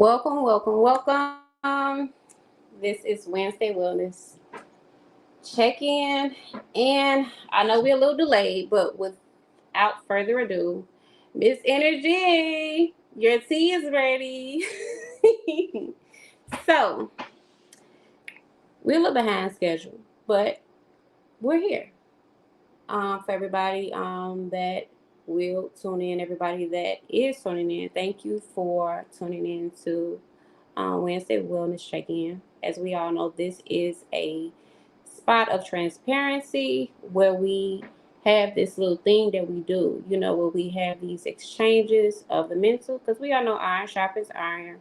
Welcome, welcome, welcome. This is Wednesday Wellness Check In. And I know we're a little delayed, but without further ado, Miss Energy, your tea is ready. So, we're a little behind schedule, but we're here. For everybody that will tune in, everybody that is tuning in, thank you for tuning in to Wednesday Wellness Check In. As we all know, this is a spot of transparency where we have this little thing that we do, where we have these exchanges of the mental, because we all know iron sharpens iron.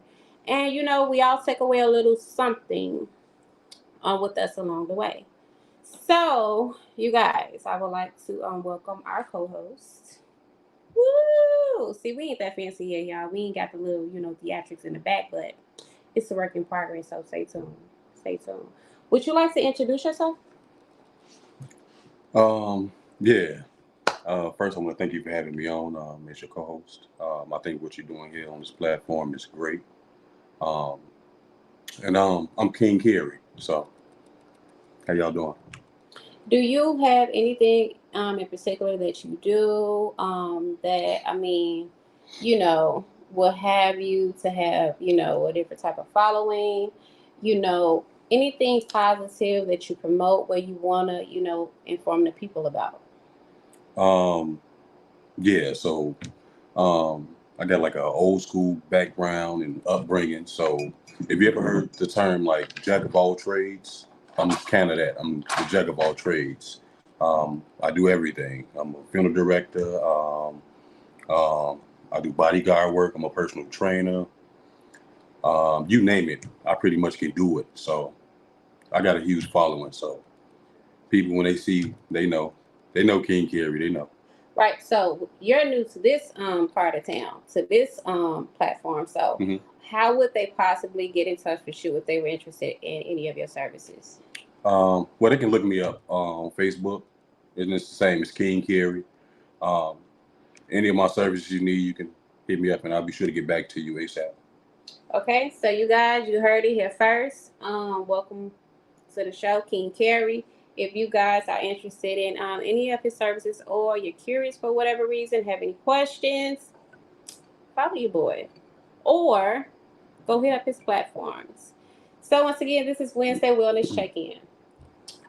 And, we all take away a little something with us along the way. So, you guys, I would like to welcome our co-host. Woo! See, we ain't that fancy yet, y'all. We ain't got the little, theatrics in the back, but it's a work in progress, so stay tuned. Stay tuned. Would you like to introduce yourself? Yeah. First, I want to thank you for having me on as your co-host. I think what you're doing here on this platform is great. Um, and I'm King Kerry. So, how y'all doing? Do you have anything in particular that you do that, will have you to have, a different type of following? Anything positive that you promote where you want to, inform the people about? Um, yeah. So, I got like a old school background and upbringing. So, if you ever heard the term like jack of all trades, I'm kind of that. I'm the jack of all trades. I do everything. I'm a funeral director. Um, I do bodyguard work. I'm a personal trainer. You name it, I pretty much can do it. So I got a huge following. So people, when they see, they know King Kerry. They know. Right. So you're new to this part of town, to this platform. So hmm how would they possibly get in touch with you if they were interested in any of your services? well, they can look me up on Facebook. It's the same as King Kerry. Um, any of my services you need, you can hit me up, and I'll be sure to get back to you ASAP. Okay. So you guys, you heard it here first. Welcome to the show, King Carey. If you guys are interested in any of his services or you're curious for whatever reason, have any questions, follow your boy or go hit up his platforms. So once again, this is Wednesday Wellness Check-In.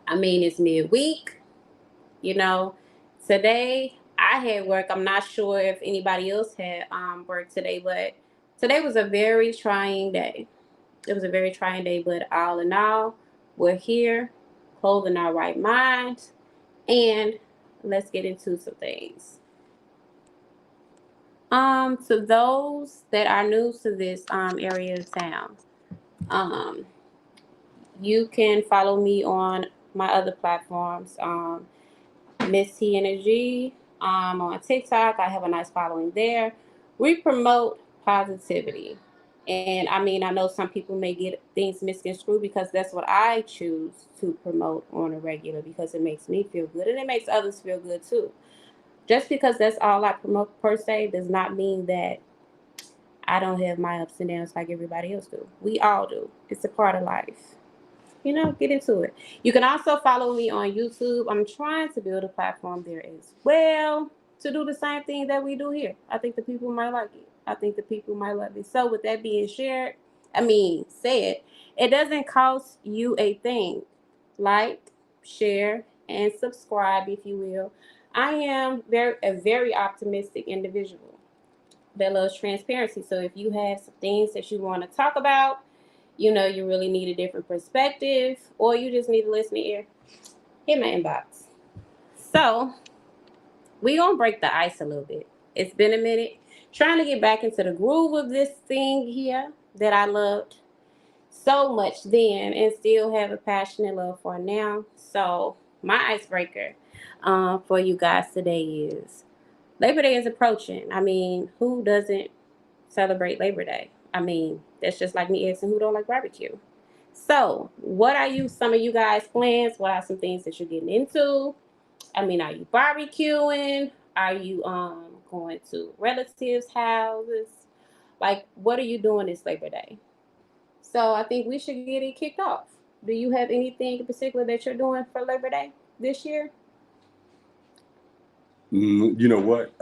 It's midweek. You know, today I had work. I'm not sure if anybody else had work today, but today was a very trying day. It was a very trying day, but all in all, we're here, clothing our right mind, and let's get into some things. To those that are new to this area of town, um, you can follow me on my other platforms. Miss T Energy on TikTok. I have a nice following there. We promote positivity. And I know some people may get things misconstrued because that's what I choose to promote on a regular because it makes me feel good and it makes others feel good too. Just because that's all I promote per se does not mean that I don't have my ups and downs like everybody else do. We all do. It's a part of life. Get into it. You can also follow me on YouTube. I'm trying to build a platform there as well to do the same thing that we do here. I think the people might like it. I think the people might love it. So with that being said, it doesn't cost you a thing. Like, share, and subscribe if you will. I am a very optimistic individual that loves transparency. So if you have some things that you want to talk about, you really need a different perspective, or you just need a listening ear, hit my inbox. So, we gonna break the ice a little bit. It's been a minute. Trying to get back into the groove of this thing here that I loved so much then and still have a passionate love for now. So, my icebreaker for you guys today is Labor Day is approaching. Who doesn't celebrate Labor Day? That's just like me asking who don't like barbecue. So, what are some of you guys' plans? What are some things that you're getting into? Are you barbecuing? Are you going to relatives' houses? Like, what are you doing this Labor Day? So I think we should get it kicked off. Do you have anything in particular that you're doing for Labor Day this year? You know what?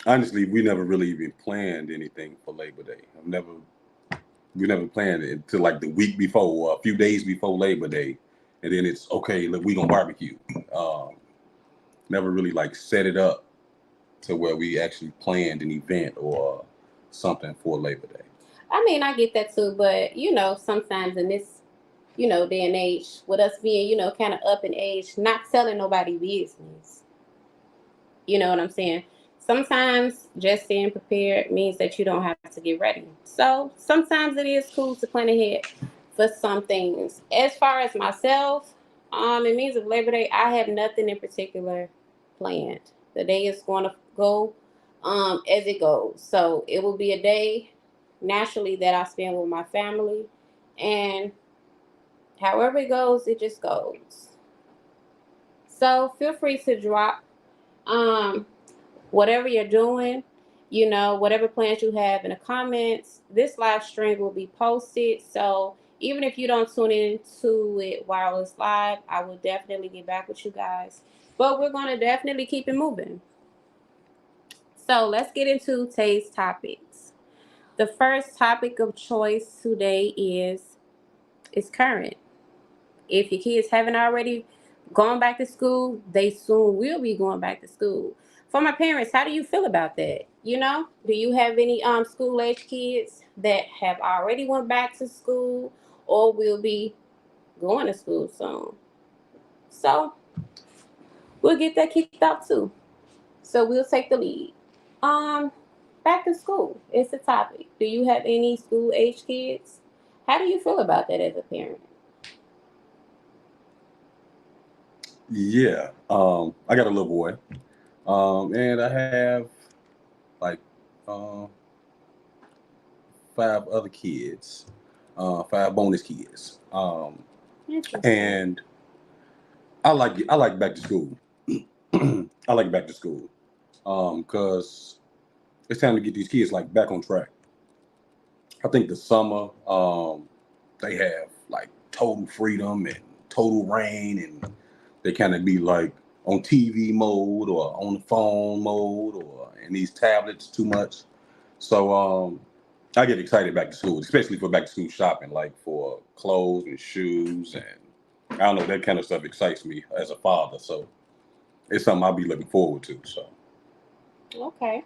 Honestly, we never really even planned anything for Labor Day. We never planned it until like the week before or a few days before Labor Day, and then it's okay. Look, we gonna barbecue. Um, Never really like set it up to where we actually planned an event or something for Labor Day. I mean, I get that too, but sometimes in this, day and age, with us being, kind of up in age, not telling nobody business. You know what I'm saying? Sometimes just being prepared means that you don't have to get ready. So sometimes it is cool to plan ahead for some things. As far as myself, it means of Labor Day, I have nothing in particular planned. The day is going to go as it goes. So it will be a day naturally that I spend with my family, and however it goes, it just goes. So feel free to drop um whatever you're doing, whatever plans you have in the comments. This live stream will be posted. So even if you don't tune into it while it's live, I will definitely get back with you guys. But we're going to definitely keep it moving. So let's get into today's topics. The first topic of choice today is current. If your kids haven't already gone back to school, they soon will be going back to school. For my parents, how do you feel about that? Do you have any school age kids that have already went back to school or will be going to school soon? So we'll get that kicked out too. So we'll take the lead. Um, Back to school. It's the topic. Do you have any school age kids? How do you feel about that as a parent? Yeah, I got a little boy, and I have like uh, five other kids, five bonus kids, Interesting. and I like back to school. I like back to school because it's time to get these kids like back on track. I think the summer they have like total freedom and total reign, and they kind of be like on TV mode or on the phone mode or in these tablets too much. So I get excited back to school, especially for back to school shopping, like for clothes and shoes, and I don't know, that kind of stuff excites me as a father. So it's something I'll be looking forward to. So Okay.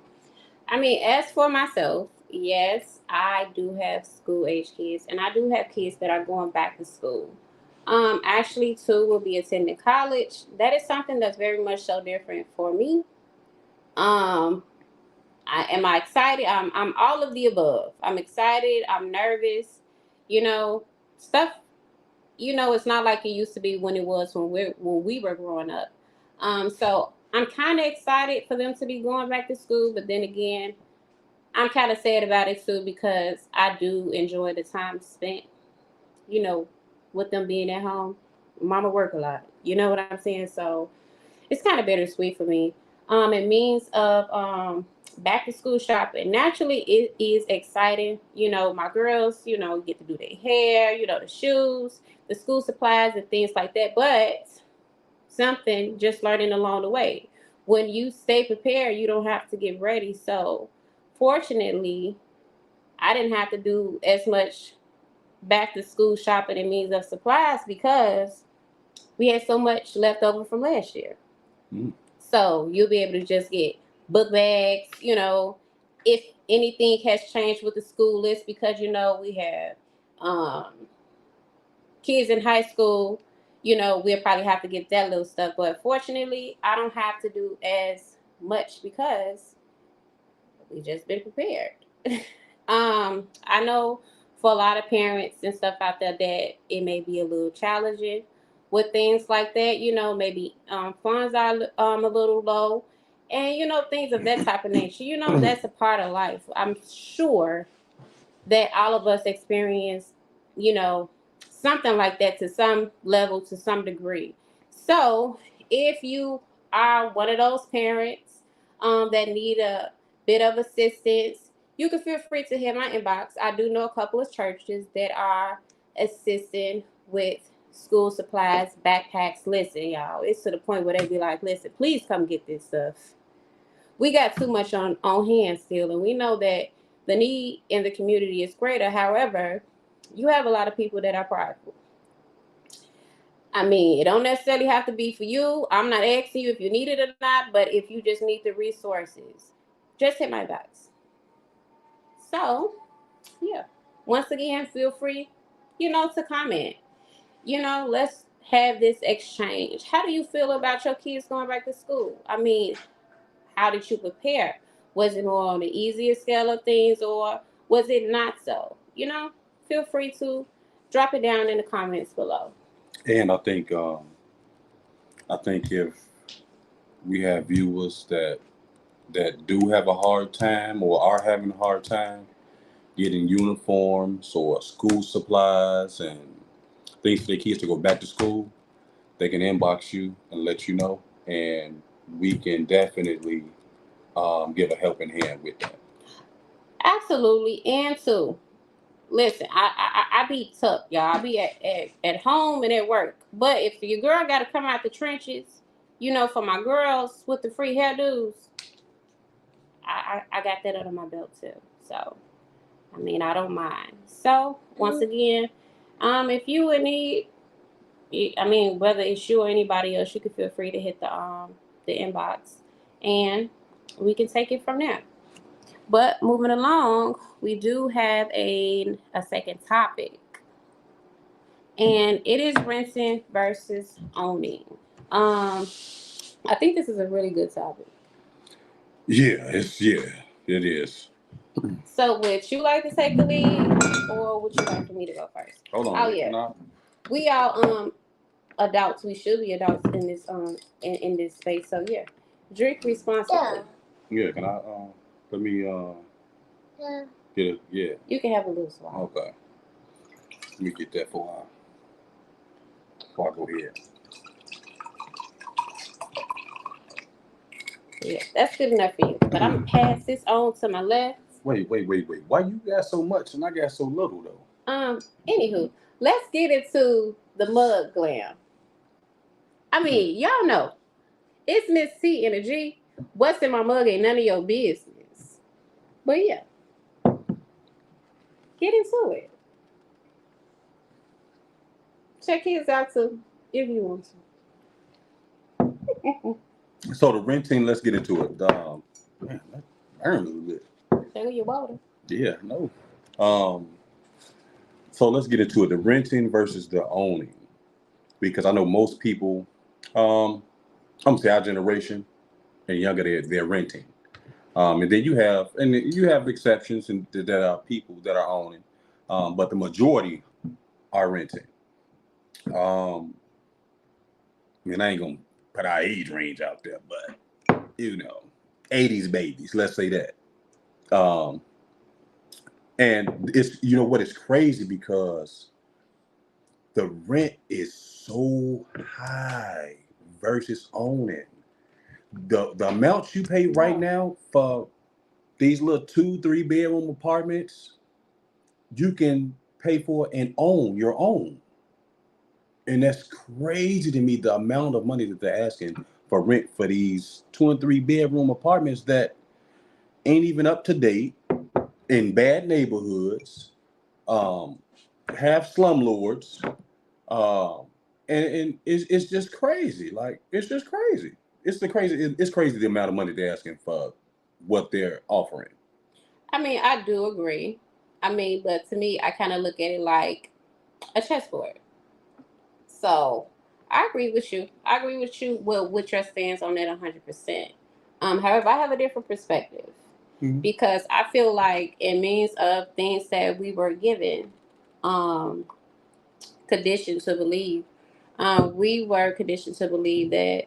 I mean, as for myself, yes, I do have school age kids, and I do have kids that are going back to school. Actually, two will be attending college. That is something that's very much so different for me. Um, am I excited? I'm all of the above. I'm excited. I'm nervous. You know, stuff. It's not like it used to be when it was when we were growing up. So I'm kind of excited for them to be going back to school, but then again, I'm kind of sad about it too because I do enjoy the time spent, you know, with them being at home. Mama work a lot. You know what I'm saying? So it's kind of bittersweet for me. It means of back to school shopping. Naturally, it is exciting. My girls, get to do their hair, the shoes, the school supplies, and things like that. But something just learning along the way. When you stay prepared, you don't have to get ready. So, fortunately, I didn't have to do as much back to school shopping in means of supplies because we had so much left over from last year. mm, So you'll be able to just get book bags, if anything has changed with the school list because we have um kids in high school, we'll probably have to get that little stuff. But fortunately, I don't have to do as much because we just been prepared. I know for a lot of parents and stuff out there that it may be a little challenging with things like that. Maybe funds are a little low, and things of that type of nature. That's a part of life. I'm sure that all of us experience, you know, something like that to some level, to some degree. So if you are one of those parents that need a bit of assistance, you can feel free to hit my inbox. I do know a couple of churches that are assisting with school supplies, backpacks. Listen, y'all, it's to the point where they be like, listen, please come get this stuff. We got too much on hand still, and we know that the need in the community is greater. However, you have a lot of people that are prideful. I mean, it don't necessarily have to be for you. I'm not asking you if you need it or not, but if you just need the resources, just hit my box. So, yeah. Once again, feel free, to comment. Let's have this exchange. How do you feel about your kids going back to school? I mean, how did you prepare? Was it more on the easier scale of things or was it not so? Feel free to drop it down in the comments below. And I think if we have viewers that do have a hard time or are having a hard time getting uniforms or school supplies and things for their kids to go back to school, they can inbox you and let you know, and we can definitely give a helping hand with that. Absolutely. And two, listen, I be tough, y'all. I be at home and at work. But if your girl got to come out the trenches, for my girls with the free hairdos, I got that under my belt too. So, I mean, I don't mind. So, once again, if you would need, I mean, whether it's you or anybody else, you can feel free to hit the inbox, and we can take it from there. But moving along, we do have a second topic, and it is renting versus owning. I think this is a really good topic. It is. So, would you like to take the lead, or would you like for me to go first? Hold on. Oh yeah, we all adults. We should be adults in this in this space. So yeah, drink responsibly. Yeah. Can I let me get it? Yeah. You can have a little swallow. Okay. Let me get that before I go ahead. Yeah, that's good enough for you. But I'm gonna pass this on to my left. Wait. Why you got so much and I got so little though? Anywho, let's get into the mug glam. I mean, y'all know it's Miss T and a G. What's in my mug ain't none of your business. But yeah, get into it. Check his out too if you want to. So the renting, let's get into it. Man, that burn a little bit. Show your water. Yeah, no. So let's get into it. The renting versus the owning, because I know most people, I'm gonna say our generation and younger, they're renting. And then you have exceptions and that are people that are owning, but the majority are renting. I mean, I ain't gonna put our age range out there, but 80s babies, let's say that. And it's what, it's crazy because the rent is so high versus owning. The amounts you pay right now for these little 2-3 bedroom apartments, you can pay for and own your own. And that's crazy to me, the amount of money that they're asking for rent for these 2 and 3 bedroom apartments that ain't even up to date, in bad neighborhoods, have slumlords, and it's just crazy. Like, it's just crazy. It's crazy the amount of money they're asking for what they're offering. I mean, I do agree. I mean, but to me, I kind of look at it like a chessboard. So I agree with you. I agree with you with your stance on that 100%. However, I have a different perspective. Mm-hmm. Because I feel like it means of things that we were given, conditioned to believe. We were conditioned to believe that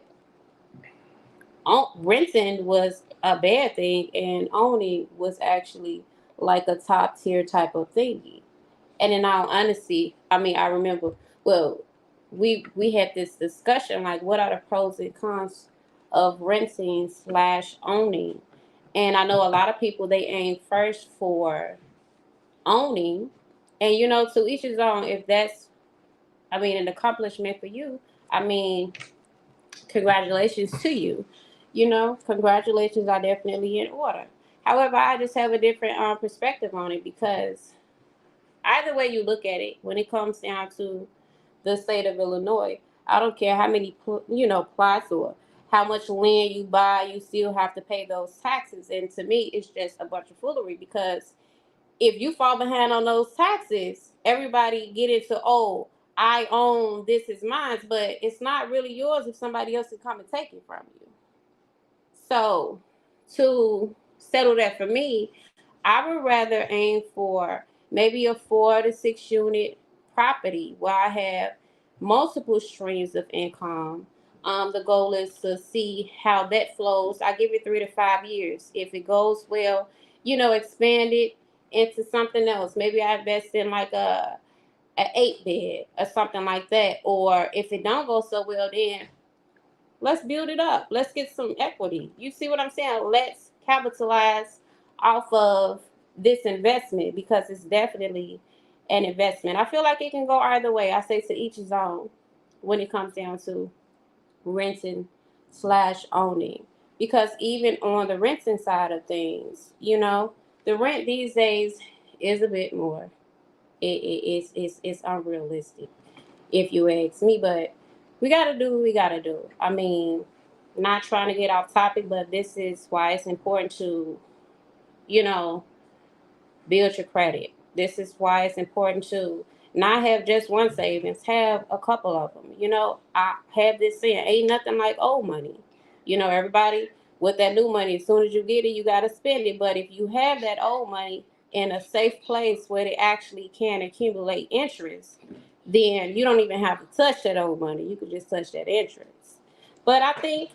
renting was a bad thing and owning was actually like a top tier type of thingy. And in all honesty, I mean, I remember, we had this discussion, like, what are the pros and cons of renting / owning? And I know a lot of people, they aim first for owning. And, to each his own. If that's, an accomplishment for you, I mean, congratulations to you. Congratulations are definitely in order. However, I just have a different perspective on it, because either way you look at it, when it comes down to the state of Illinois, I don't care how many plots or how much land you buy, you still have to pay those taxes. And to me, it's just a bunch of foolery, because if you fall behind on those taxes, everybody get into, oh, I own, this is mine, but it's not really yours if somebody else can come and take it from you. So to settle that for me, I would rather aim for maybe a 4 to 6 unit property where I have multiple streams of income. The goal is to see how that flows. I give it 3 to 5 years. If it goes well, expand it into something else. Maybe I invest in like a 8 bed or something like that. Or if it don't go so well, then let's build it up. Let's get some equity. You see what I'm saying? Let's capitalize off of this investment, because it's definitely an investment. I feel like it can go either way. I say to each his own when it comes down to renting/owning. Because even on the renting side of things, the rent these days is a bit more. It's unrealistic, if you ask me. But we got to do what we got to do. Not trying to get off topic, but this is why it's important to, you know, build your credit. This is why it's important to not have just one savings, have a couple of them. I have this saying, ain't nothing like old money. Everybody with that new money, as soon as you get it, you got to spend it. But if you have that old money in a safe place where it actually can accumulate interest, then you don't even have to touch that old money. You can just touch that interest. But I think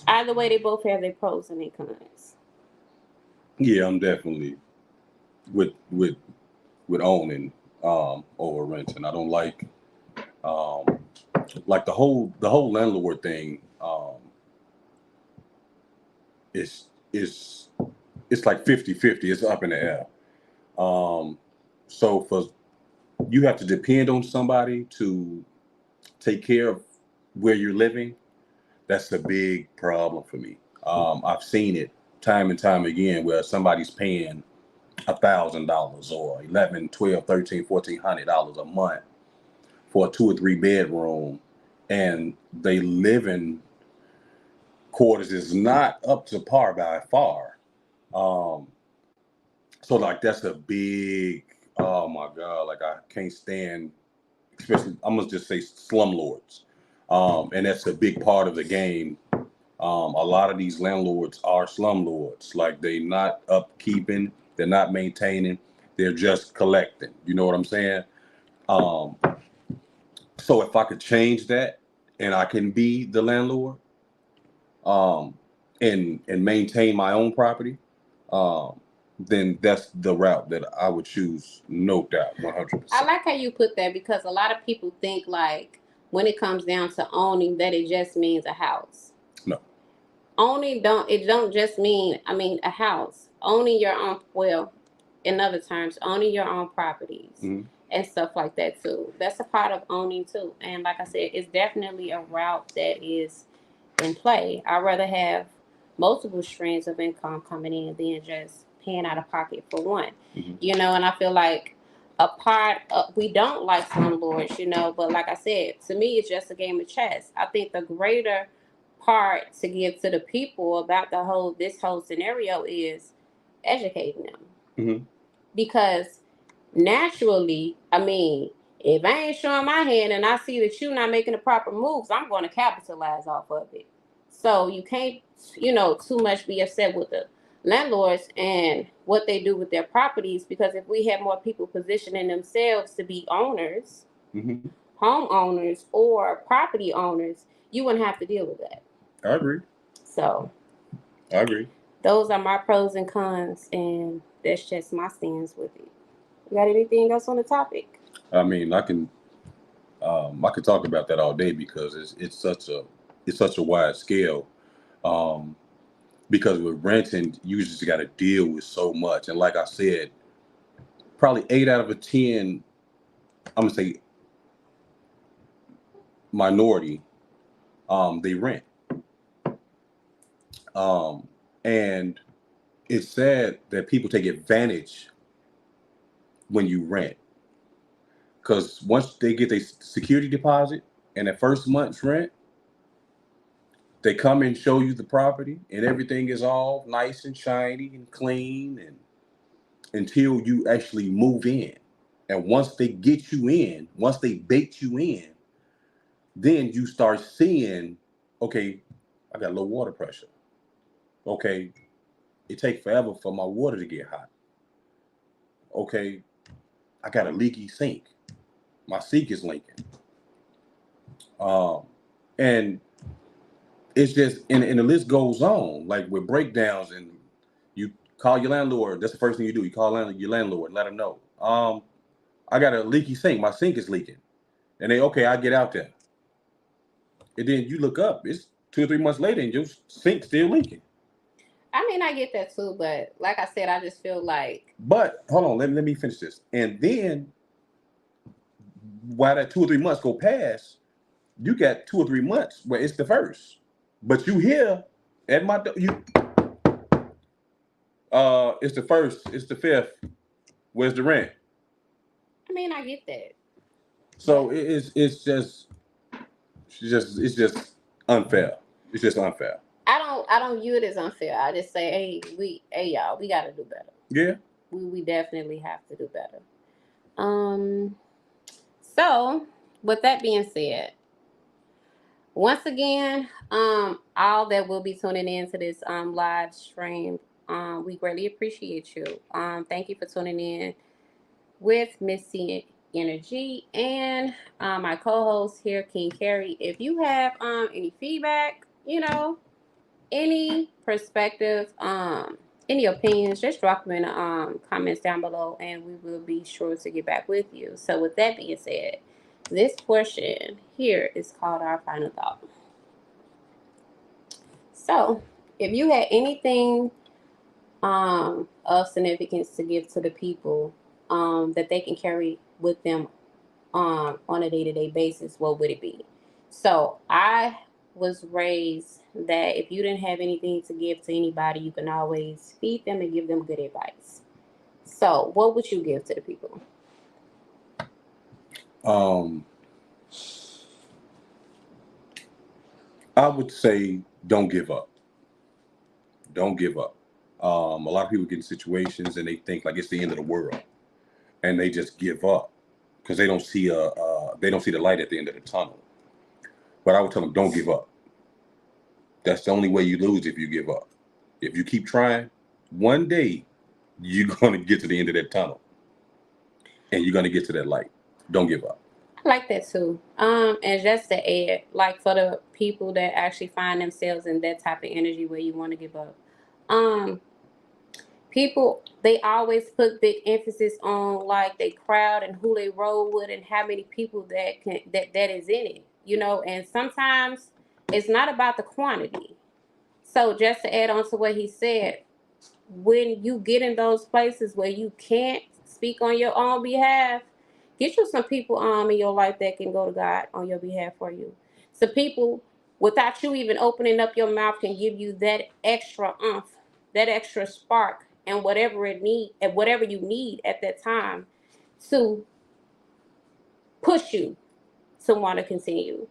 either way, they both have their pros and their cons. Yeah, I'm definitely with owning over renting. I don't um like the whole landlord thing. Is it's like 50-50. It's up in the air. So for you have to depend on somebody to take care of where you're living. That's a big problem for me. I've seen it time and time again where somebody's paying $1,000 or 11, 12, 13, $1,400 a month for a 2 or 3 bedroom, and they live in quarters is not up to par by far. Um, so like that's a big, oh my God, like I can't stand, especially I'm gonna just say slumlords. And that's a big part of the game. A lot of these landlords are slumlords. Like they not upkeeping, they're not maintaining, they're just collecting. You know what I'm saying? Um, so if I could change that and I can be the landlord, um, and maintain my own property, um, then that's the route that I would choose, no doubt, I 100%. like how you put that, because a lot of people think like when it comes down to owning that it just means a house. No. Owning don't just mean a house. Owning your own, well, in other terms, owning your own properties Hmm. and stuff like that too. That's a part of owning too. And like I said, it's definitely a route that is in play. I'd rather have multiple streams of income coming in than just paying out of pocket for one. Hmm. And I feel like a part of, we don't like slumlords, but like I said, to me, it's just a game of chess. I think the greater part to give to the people about this whole scenario is educating them. Hmm. Because naturally, if I ain't showing my hand and I see that you're not making the proper moves, I'm going to capitalize off of it. So you can't, too much be upset with the landlords and what they do with their properties, because if we have more people positioning themselves to be owners, Hmm. homeowners, or property owners, you wouldn't have to deal with that. I agree. So I agree. those are my pros and cons, and that's just my stance with it. You got anything else on the topic? I mean, I could talk about that all day because it's such a wide scale. Um, because with renting, you just got to deal with so much. And like I said, probably 8 out of 10, I'm gonna say minority, they rent. Um, and it's sad that people take advantage when you rent, because once they get their security deposit and their first month's rent, they come and show you the property, and everything is all nice and shiny and clean, and until you actually move in. And once they get you in, once they bait you in, then you start seeing, okay, I got low water pressure. Okay, it takes forever for my water to get hot. Okay, I got a leaky sink. My sink is leaking. Um, and it's just, and the list goes on, like with breakdowns, and you call your landlord. That's the first thing you do. You call your landlord, let them know. I got a leaky sink. My sink is leaking. And they, okay, I get out there. And then you look up, it's 2 or 3 months later, and your sink's still leaking. I mean, I get that too, but like I said, I just feel like. But hold on, let me finish this. And then while that 2 or 3 months go past, you got 2 or 3 months where it's the first. But you here at my it's the first, it's the fifth. Where's the rent? I mean, I get that. So it's just unfair. It's just unfair. I don't view it as unfair. I just say, hey y'all, we gotta do better. Yeah. We definitely have to do better. So with that being said, once again, all that will be tuning in to this live stream, we greatly appreciate you. Thank you for tuning in with Missy Energy and my co-host here, King Carrie. If you have any feedback, any perspective, any opinions, just drop them in the comments down below, and we will be sure to get back with you. So with that being said, this portion here is called our final thought. So if you had anything of significance to give to the people that they can carry with them on a day-to-day basis, what would it be? So I was raised that if you didn't have anything to give to anybody, you can always feed them and give them good advice. So what would you give to the people? I would say don't give up. Don't give up. A lot of people get in situations and they think like it's the end of the world, and they just give up because they don't see the light at the end of the tunnel. But I would tell them, don't give up. That's the only way you lose, if you give up. If you keep trying, one day you're gonna get to the end of that tunnel, and you're gonna get to that light. Don't give up. I like that too. And just to add, like for the people that actually find themselves in that type of energy where you want to give up, um, people they always put big emphasis on like they crowd and who they roll with and how many people that is in it, and sometimes it's not about the quantity. So just to add on to what he said, when you get in those places where you can't speak on your own behalf, get you some people in your life that can go to God on your behalf for you. So people, without you even opening up your mouth, can give you that extra oomph, that extra spark, and whatever you need at that time to push you to want to continue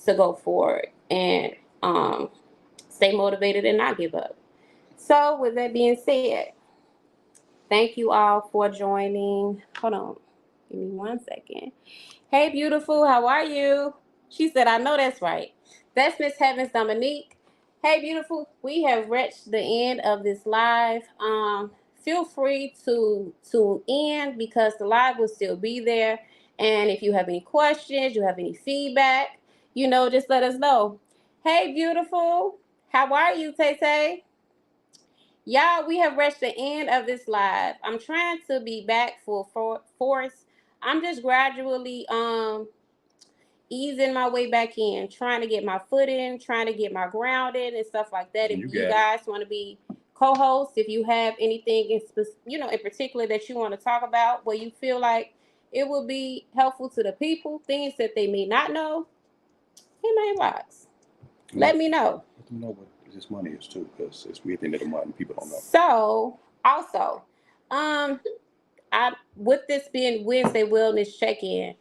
to go forward and stay motivated and not give up. So with that being said, thank you all for joining. Hold on. Give me 1 second. Hey, beautiful. How are you? She said, I know that's right. That's Miss Heavens Dominique. Hey, beautiful. We have reached the end of this live. Feel free to tune in because the live will still be there. And if you have any questions, you have any feedback, just let us know. Hey, beautiful. How are you, Tay Tay? Y'all, we have reached the end of this live. I'm trying to be back full force. I'm just gradually, easing my way back in, trying to get my foot in, trying to get my ground in and stuff like that. If You you got it. guys want to be co-hosts, if you have anything in particular that you want to talk about, where you feel like it will be helpful to the people, things that they may not know, hit my inbox. Let me know. Let them know what this money is too, because it's we at the end of the month and people don't know. So also, I with this being Wednesday Wellness Check-in,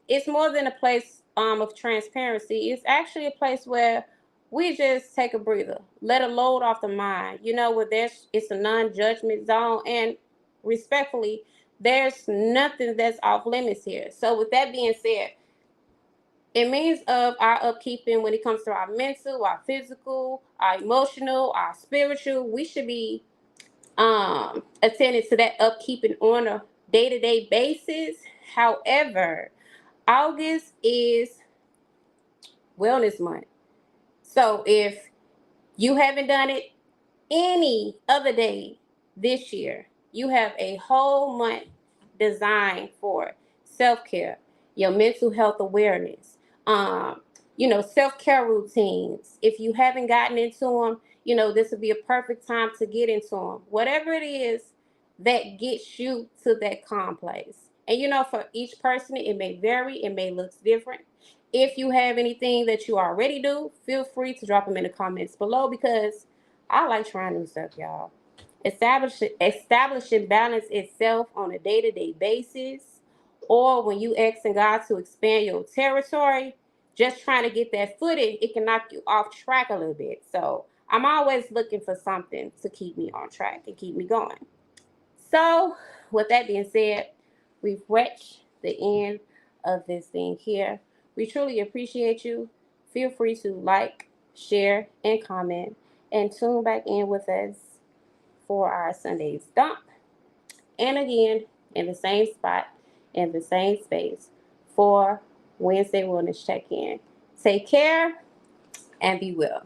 it's more than a place of transparency. It's actually a place where we just take a breather, let a load off the mind. Where it's a non-judgment zone, and respectfully, there's nothing that's off limits here. So with that being said, it means of our upkeeping when it comes to our mental, our physical, our emotional, our spiritual. We should be attending to that upkeeping on a day-to-day basis. However, August is Wellness Month. So if you haven't done it any other day this year, you have a whole month designed for self-care, your mental health awareness, self-care routines. If you haven't gotten into them, this would be a perfect time to get into them. Whatever it is that gets you to that calm place. And for each person, it may vary, it may look different. If you have anything that you already do, feel free to drop them in the comments below, because I like trying new stuff, y'all. Establishing balance itself on a day-to-day basis, or when you asking God to expand your territory, just trying to get that footing, it can knock you off track a little bit. So I'm always looking for something to keep me on track and keep me going. So with that being said, we've reached the end of this thing here. We truly appreciate you. Feel free to like, share, and comment, and tune back in with us for our Sunday's dump. And again, in the same spot, in the same space, for Wednesday Wellness Check-in. Take care and be well.